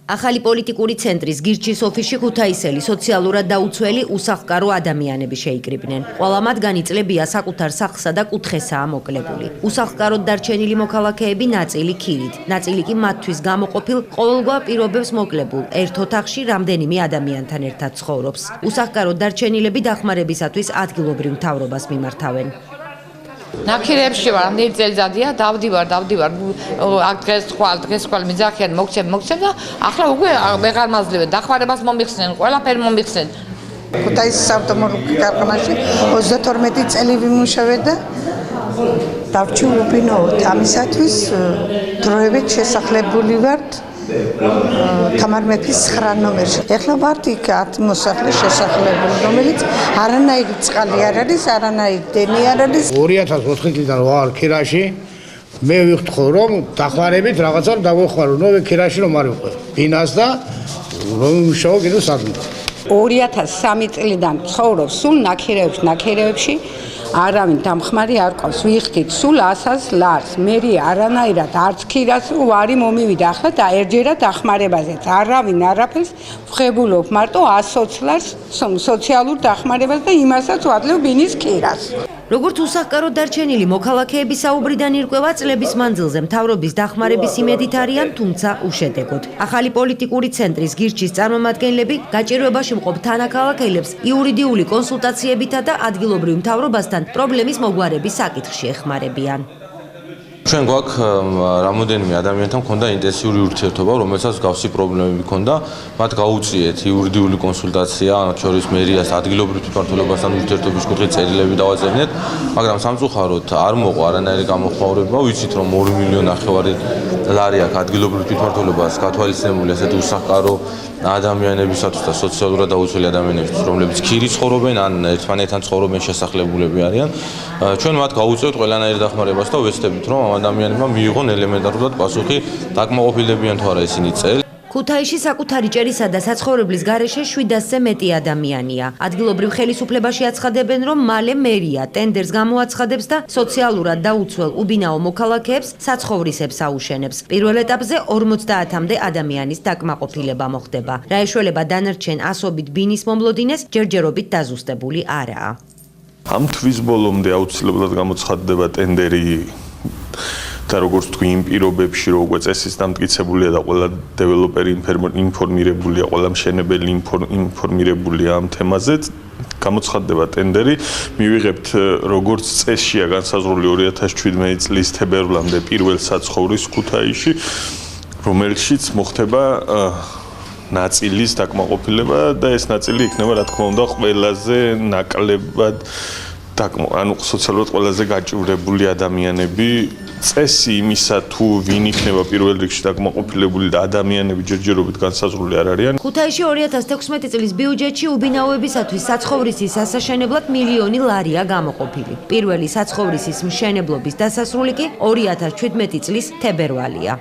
ახალი პოლიტიკური ცენტრის გირჩის ოფისში ქუთაისელი სოციალურად დაუცველი უსახლკარო ადამიანები შეიკრიბნენ. ყველა მათგანი წლებია საკუთარ სახლსა და კუთხესაა მოკლებული. უსახლკაროდ დარჩენილი მოქალაქეები ნაწილი ქირით, ნაწილი კი მათთვის გამოყოფილ ყოველგვარ პირობებს მოკლებულ ერთ ოთახში რამდენიმე ადამიანთან ერთად ცხოვრობს. უსახლკაროდ დარჩენილები დახმარებისათვის ადგილობრივ მთავრობას მიმართავენ. ნახირებში ვარ, ამდენი წელიწადია, დავდივარ, აქ დღეს ხვალ მიძახიან, მოგცემ და ახლა უკვე ვეღარ მაძლევენ, დახმარებას მომიხსნენ, ყველაფერი მომიხსნენ. ქუთაისის ავტომობილურ ქარხანაში 32 წელი ვიმუშავე და დავჭი უბინოთ ამისათვის დროებით შესახლებული ვართ თამარ მეფის 9 ნომერში. ეხლა ვართ იქ 10 მოსახლე შესახლებული, რომელიც არანაირი წყალი არ არის, არანაირი დენი არ არის. 2004 წლიდან ვარ ქირაში. მე ვიხთხო რომ დახმარებით რაღაცა დაგვეხმარო, ნუ ქირაში რომ არ ვიყო. ბინას და რომ ვიმუშაო კიდევ სადმე. 2003 წლიდან ცხოვრობ სულ ნაქირევებში. არავინ დამხმარი არ ყავს. ვიხდით სულ 100-ს ლარს. მერი არანაირად არც ქირას ვარი მომივიდა. ახლა დაერჯერა დახმარებაზეც. არავინ არაფერს ვხებულობ. მარტო 120 ლარს სოციალურ დახმარებას და იმასაც ვადლევ ბინის ქირას. როგორც უსახლკაროდ დარჩენილი მოქალაქეები საუბრიდან ირკვევა, წლების მანძილზე მთავრობის დახმარების იმედით არიან, თუმცა უშედეგოდ. ახალი პოლიტიკური ცენტრის გირჩის წარმომადგენლები გაჭირვებაში მყოფ თანაქალაქელებს იურიდიული კონსულტაციებითა და ადგილობრივ მთავრობასთან პრობლემის მოგვარების საკითხში ეხმარებიან. ჩვენ გვაქვს რამოდენიმე ადამიანთან მქონდა ინტენსიური ურთიერთობა, რომელსაც გავსი პრობლემები მქონდა, მათ გაუწიეთ იურიდიული კონსულტაცია, მათ შორის მერიას, ადგილობრივ თვითმმართველობასთან ურთიერთობის კუთხით წერილები დავაწერნეთ, მაგრამ სამწუხაროდ არ მოყვა არანაირი გამოხმაურება, ვიცით რომ 2,5 მილიონი ლარი აქვს ადგილობრივ თვითმმართველობას გათვალისწინებული ასეთი უსახლკარო ადამიანებისათვის და სოციალურად დაუცველი ადამიანებისთვის, რომლებიც ქირით ცხოვრობენ ან ერთმანეთთან ცხოვრობენ, შესახლებულები არიან. ჩვენ მათ გავუწევთ ყველანაირ დახმარებას და ვეცდებით რომ ამ ადამიანებმა მიიღონ ელემენტარულად პასუხი, დაკმაყოფილებიან თუ არა ისინი წელ. ქუთაისში საკუთარი ჭერისა და საცხოვრებლის გარეშე 700-ზე მეტი ადამიანია. ადგილობრივ ხელისუფლებაში აცხადებენ, რომ მალე მერია ტენდერს გამოაცხადებს და სოციალურად დაუცველ უბინაო მოქალაქეებს საცხოვრისებს აუშენებს. პირველ ეტაპზე 50-მდე ადამიანის დაკმაყოფილება მოხდება. რა ეშველება დანარჩენ ასობით ბინის მომლოდინეს ჯერჯერობით დაზუსტებული არაა. ამ თვის ბოლომდე აუცილებლად გამოცხადდება ტენდერი და როგორც თქვი იმ პირობებში რომ უკვე წესის დამტკიცებულია და ყველა დეველოპერი ინფორმირებულია, ყველა მშენებელი ინფორმირებულია ამ თემაზე, გამოცხადდება ტენდერი, მივიღებთ როგორც წესშია განსაზღვრული 2017 წლის თებერვლამდე პირველ საცხოვრის ქუთაისში, რომელშიც მოხდება ნაწილის დაკმაყოფილება და ეს ნაწილი იქნება რა თქმა უნდა ყველაზე ნაკლებად ანუ სოციალურად ყველაზე გაჭირვებული ადამიანები. წესი იმისა თუ ვინ იქნება პირველ რიგში დაკმაყოფილებული და ადამიანები ჯერჯერობით განსაზღვრული არ არიან. ქუთაისში 2016 წლის ბიუჯეტში უბინაოებისათვის საცხოვრისის ასაშენებლად 1 მილიონი ლარია გამოყოფილი. პირველი საცხოვრისის მშენებლობის დასასრული კი 2017 წლის თებერვალია.